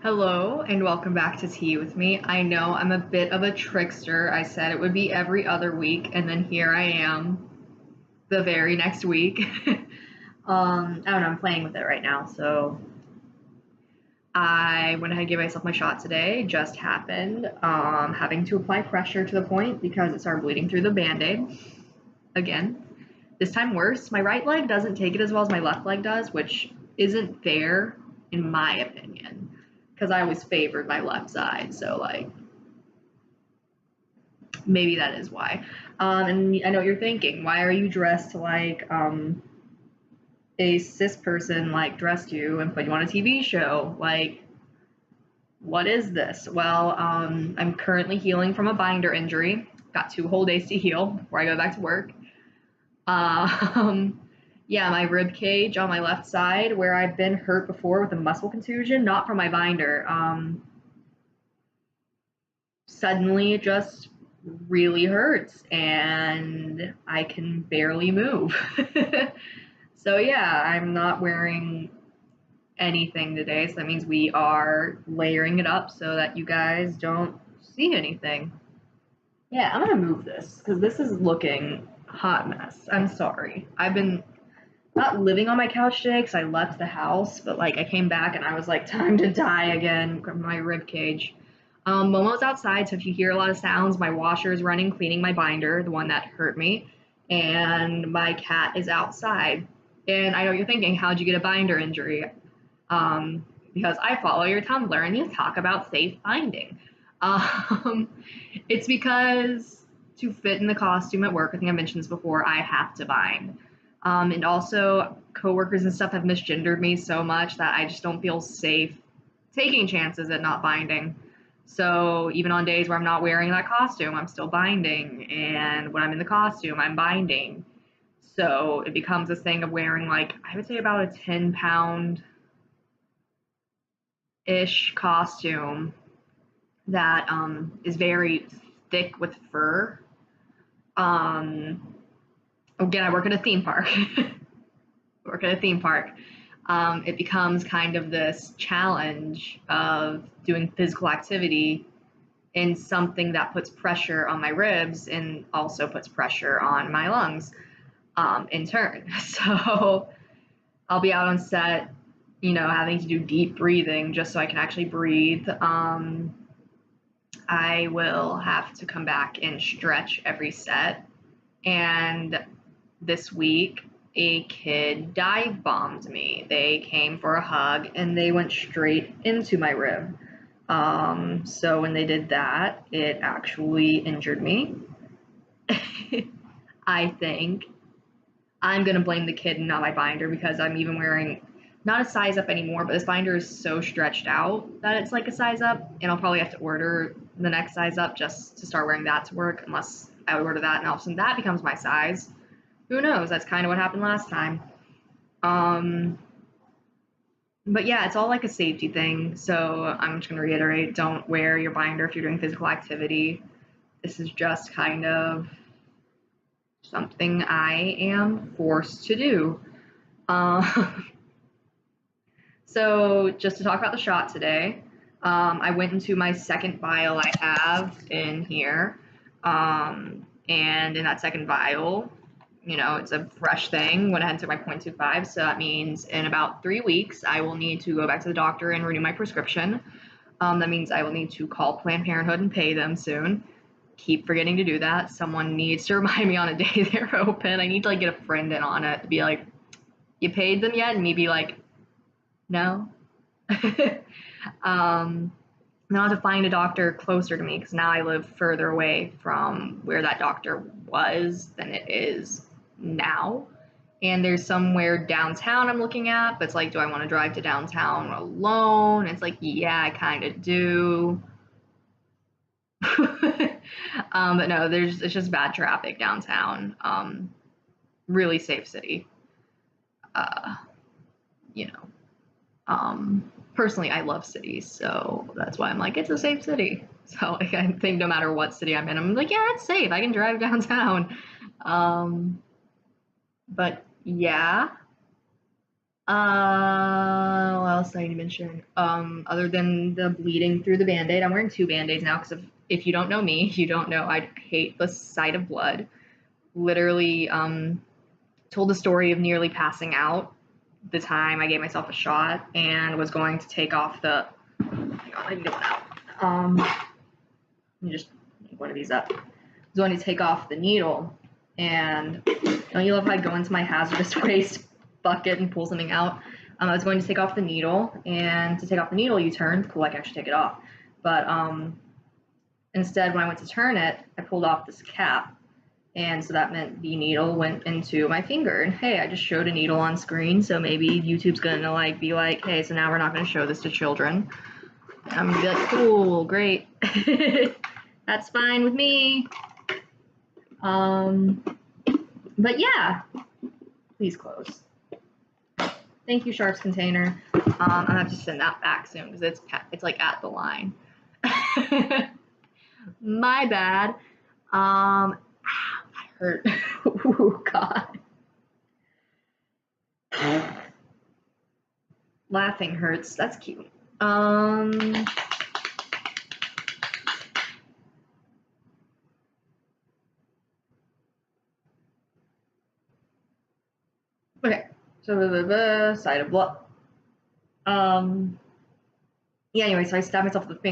Hello and welcome back to Tea with Me. I know I'm a bit of a trickster. I said it would be every other week, and then here I am the very next week. I don't know, I'm playing with it right now. So I went ahead and gave myself my shot today. Just happened. Having to apply pressure to the point because it started bleeding through the band-aid again. This time worse. My right leg doesn't take it as well as my left leg does, which isn't fair in my opinion because I always favored my left side. So like maybe that is why. And I know what you're thinking. Why are you dressed like a cis person like dressed you and put you on a TV show? Like, what is this? Well, I'm currently healing from a binder injury. Got 2 whole days to heal before I go back to work. Um, yeah, my rib cage on my left side, where I've been hurt before with a muscle contusion, not from my binder. Suddenly it just really hurts and I can barely move. So yeah, I'm not wearing anything today, so that means we are layering it up so that you guys don't see anything. Yeah, I'm gonna move this because this is looking hot mess. I'm sorry. I've been not living on my couch today because I left the house, but like I came back and I was like, time to die again from my rib cage. Momo's outside, so if you hear a lot of sounds, my washer is running, cleaning my binder, the one that hurt me, and my cat is outside. And I know you're thinking, how'd you get a binder injury? Because I follow your Tumblr and you talk about safe binding. Um, it's because to fit in the costume at work, I think I mentioned this before, I have to bind. And also, coworkers and stuff have misgendered me so much that I just don't feel safe taking chances at not binding. So even on days where I'm not wearing that costume, I'm still binding. And when I'm in the costume, I'm binding. So it becomes this thing of wearing like, I would say about a 10-pound ish costume that is very thick with fur. Um, Again, I work at a theme park. Work at a theme park. It becomes kind of this challenge of doing physical activity in something that puts pressure on my ribs and also puts pressure on my lungs in turn. So I'll be out on set, having to do deep breathing just so I can actually breathe. I will have to come back and stretch every set. And this week, a kid dive bombed me. They came for a hug and they went straight into my rib. So when they did that, it actually injured me. I think I'm gonna blame the kid and not my binder because I'm even wearing not a size up anymore, but this binder is so stretched out that it's like a size up, and I'll probably have to order the next size up just to start wearing that to work, unless I would order that and all of a sudden that becomes my size. Who knows? That's kind of what happened last time. Um, but yeah, it's all like a safety thing. So I'm just gonna reiterate: don't wear your binder if you're doing physical activity. This is just kind of something I am forced to do. Uh, so just to talk about the shot today, I went into my second vial I have in here. And in that second vial, it's a fresh thing. Went ahead and took my 0.25. So that means in about 3 weeks, I will need to go back to the doctor and renew my prescription. That means I will need to call Planned Parenthood and pay them soon. Keep forgetting to do that. Someone needs to remind me on a day they're open. I need to like get a friend in on it to be like, you paid them yet? And me be like, no. Then I'll have to find a doctor closer to me because now I live further away from where that doctor was than it is now. And there's somewhere downtown I'm looking at, but it's like, do I want to drive to downtown alone? It's like, yeah, I kind of do. But no, it's just bad traffic downtown. Really safe city. Uh, you know. Personally, I love cities, so that's why I'm like, it's a safe city. So like, I think no matter what city I'm in, I'm like, yeah, it's safe. I can drive downtown. But yeah, What else did I need to mention? Other than the bleeding through the Band-Aid, I'm wearing two Band-Aids now because if you don't know me, you don't know I hate the sight of blood. Literally, told the story of nearly passing out the time I gave myself a shot and was going to take off the. Hang on, I can get it out. Let me just make one of these up. I was going to take off the needle, and don't you love how I go into my hazardous waste bucket and pull something out? I was going to take off the needle, and to take off the needle, you turn. Cool, I can actually take it off. But instead, when I went to turn it, I pulled off this cap, and so that meant the needle went into my finger. And hey, I just showed a needle on screen, so maybe YouTube's gonna like be like, hey, so now we're not gonna show this to children. I'm gonna be like, cool, great. That's fine with me. But yeah, please close. Thank you, Sharps Container. I'll have to send that back soon because it's like at the line. My bad. Ow, that hurt. Oh God. Laughing hurts. That's cute. Okay. So the side of blood. Yeah, anyway, so I stabbed myself with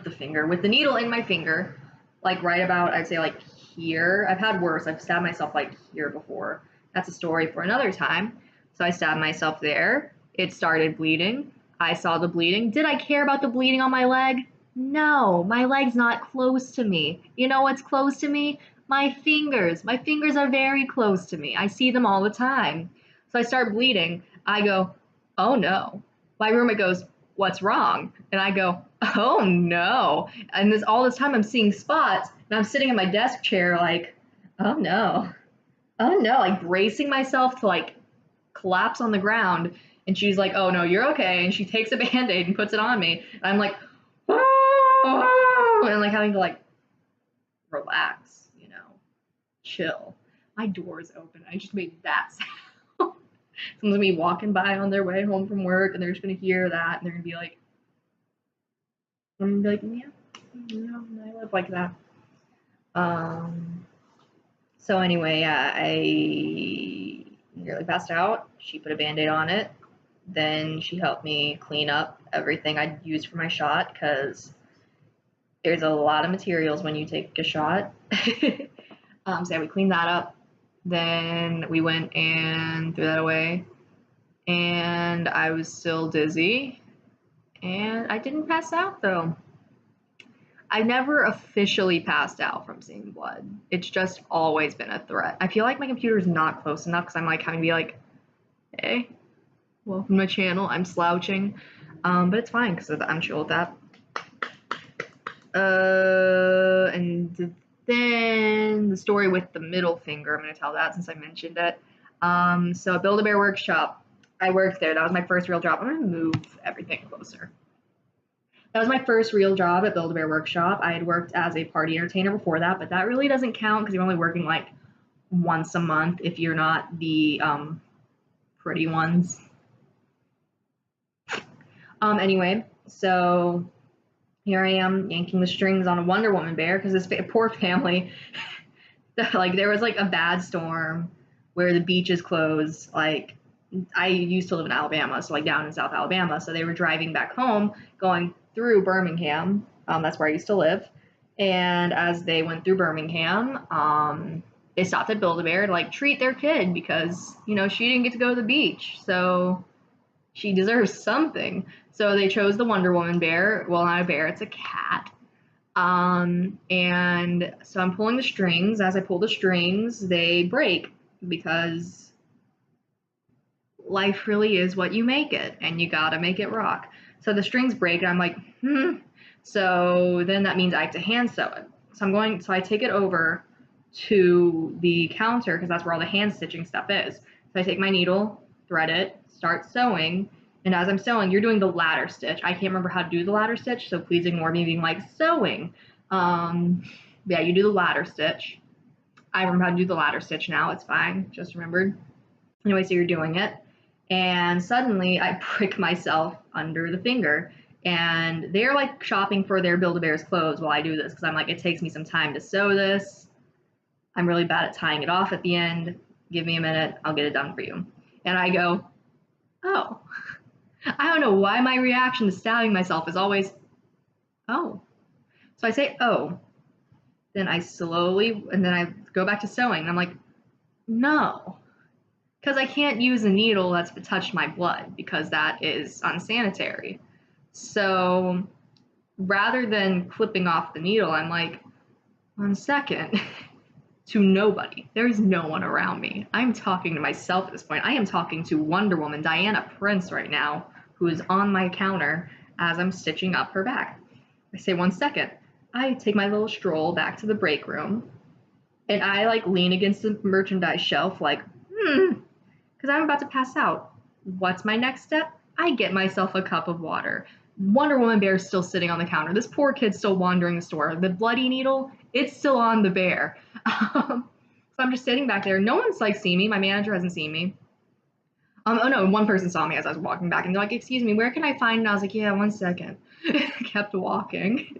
the needle in my finger, like right about, I'd say like here. I've had worse. I've stabbed myself like here before. That's a story for another time. So I stabbed myself there. It started bleeding. I saw the bleeding. Did I care about the bleeding on my leg? No, my leg's not close to me. You know what's close to me? My fingers. My fingers are very close to me. I see them all the time. So I start bleeding. I go, oh no. My roommate goes, what's wrong? And I go, oh no. And all this time I'm seeing spots and I'm sitting in my desk chair like, oh no. Oh no, like bracing myself to like collapse on the ground. And she's like, oh no, you're okay. And she takes a Band-Aid and puts it on me. And I'm like, oh, and like having to like relax, chill. My door's open. I just made that sound. Someone's gonna be walking by on their way home from work and they're just gonna hear that and they're gonna be like, I'm gonna be like, yeah, I live like that. So anyway, yeah, I nearly passed out. She put a Band-Aid on it. Then she helped me clean up everything I'd used for my shot because there's a lot of materials when you take a shot. So yeah, we cleaned that up. Then we went and threw that away. And I was still dizzy. And I didn't pass out though. I never officially passed out from seeing blood. It's just always been a threat. I feel like my computer's not close enough because I'm like having to be like, hey, welcome to my channel. I'm slouching. But it's fine because I'm chill with that. And then the story with the middle finger, I'm going to tell that since I mentioned it. So Build-A-Bear Workshop, I worked there. That was my first real job. I'm going to move everything closer. That was my first real job at Build-A-Bear Workshop. I had worked as a party entertainer before that, but that really doesn't count because you're only working like once a month if you're not the pretty ones. Anyway, so here I am yanking the strings on a Wonder Woman bear because this poor family, like there was like a bad storm where the beaches closed. Like I used to live in Alabama, so like down in South Alabama. So they were driving back home, going through Birmingham. That's where I used to live. And as they went through Birmingham, they stopped at Build-A-Bear to like treat their kid because, she didn't get to go to the beach. So she deserves something. So they chose the Wonder Woman bear. Well, not a bear, it's a cat. And so I'm pulling the strings. As I pull the strings, they break because life really is what you make it, and you gotta make it rock. So the strings break, and I'm like, So then that means I have to hand sew it. So I take it over to the counter because that's where all the hand stitching stuff is. So I take my needle, thread it, start sewing, and as I'm sewing, you're doing the ladder stitch. I can't remember how to do the ladder stitch, so please ignore me being like sewing. Yeah, you do the ladder stitch. I remember how to do the ladder stitch now. It's fine. Just remembered. Anyway, so you're doing it. And suddenly I prick myself under the finger. And they're like shopping for their Build-A-Bear's clothes while I do this because I'm like, it takes me some time to sew this. I'm really bad at tying it off at the end. Give me a minute, I'll get it done for you. And I go, oh. I don't know why my reaction to stabbing myself is always, oh. So I say, oh. Then I slowly, and then I go back to sewing. And I'm like, no. Because I can't use a needle that's touched my blood because that is unsanitary. So rather than clipping off the needle, I'm like, 1 second, to nobody. There is no one around me. I'm talking to myself at this point. I am talking to Wonder Woman, Diana Prince, right now, who is on my counter as I'm stitching up her back. I say, 1 second. I take my little stroll back to the break room, and I like lean against the merchandise shelf, like, because I'm about to pass out. What's my next step? I get myself a cup of water. Wonder Woman bear is still sitting on the counter. This poor kid's still wandering the store. The bloody needle, it's still on the bear. So I'm just sitting back there. No one's like seen me. My manager hasn't seen me. Oh no, one person saw me as I was walking back and they're like, excuse me, where can I find? And I was like, yeah, 1 second. Kept walking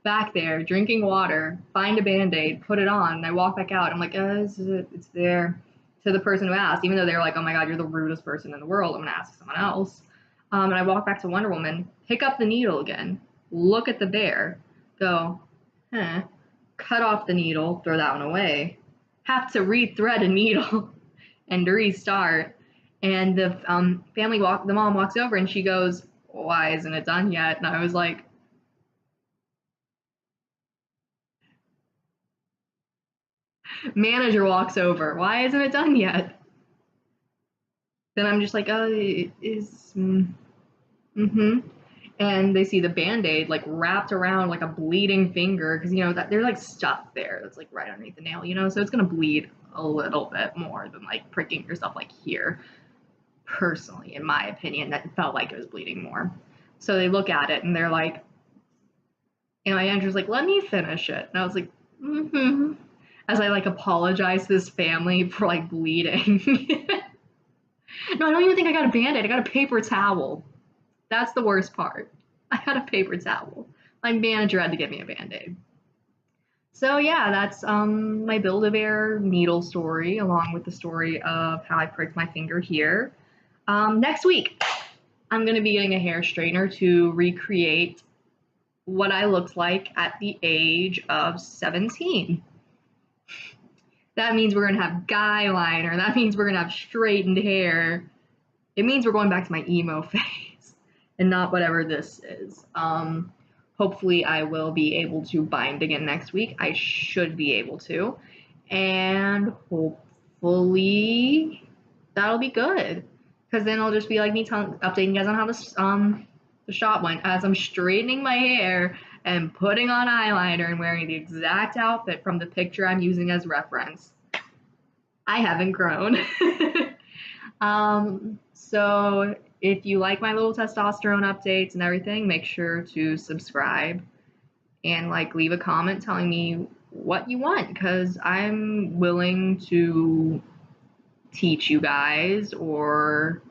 back there, drinking water, find a Band-Aid, put it on. And I walk back out. I'm like, it's there. To the person who asked, even though they're like, oh my God, you're the rudest person in the world. I'm going to ask someone else. And I walk back to Wonder Woman, pick up the needle again, look at the bear, go, cut off the needle, throw that one away, have to rethread a needle and restart. And the the mom walks over and she goes, why isn't it done yet? And I was like, manager walks over, why isn't it done yet? Then I'm just like, oh, it is, and they see the Band-Aid like wrapped around like a bleeding finger because you know that there's like stuff there that's like right underneath the nail, you know, so it's gonna bleed a little bit more than like pricking yourself like here. Personally, in my opinion, that felt like it was bleeding more. So they look at it and they're like, and my manager's like, let me finish it. And I was like, as I like apologize to this family for like bleeding. No, I don't even think I got a Band-Aid. I got a paper towel. That's the worst part. I got a paper towel. My manager had to give me a Band-Aid. So yeah, that's my Build-A-Bear needle story, along with the story of how I pricked my finger here. Next week, I'm going to be getting a hair straightener to recreate what I looked like at the age of 17. That means we're going to have guy liner. That means we're going to have straightened hair. It means we're going back to my emo phase and not whatever this is. Hopefully I will be able to bind again next week. I should be able to. And hopefully that'll be good. Because then it'll just be like me updating you guys on how the shot went as I'm straightening my hair and putting on eyeliner and wearing the exact outfit from the picture I'm using as reference. I haven't grown. So if you like my little testosterone updates and everything, make sure to subscribe and like leave a comment telling me what you want because I'm willing to teach you guys or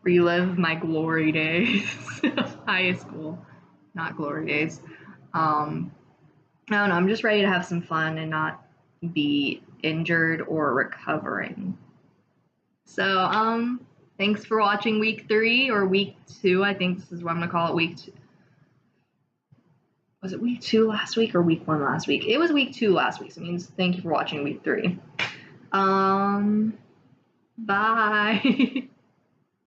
relive my glory days of high school. Not glory days. I don't know, I'm just ready to have some fun and not be injured or recovering. So, thanks for watching week 3 or week 2. I think this is what I'm gonna call it, week 2. Was it week 2 last week or week 1 last week? It was week 2 last week, so it means thank you for watching week 3. Bye.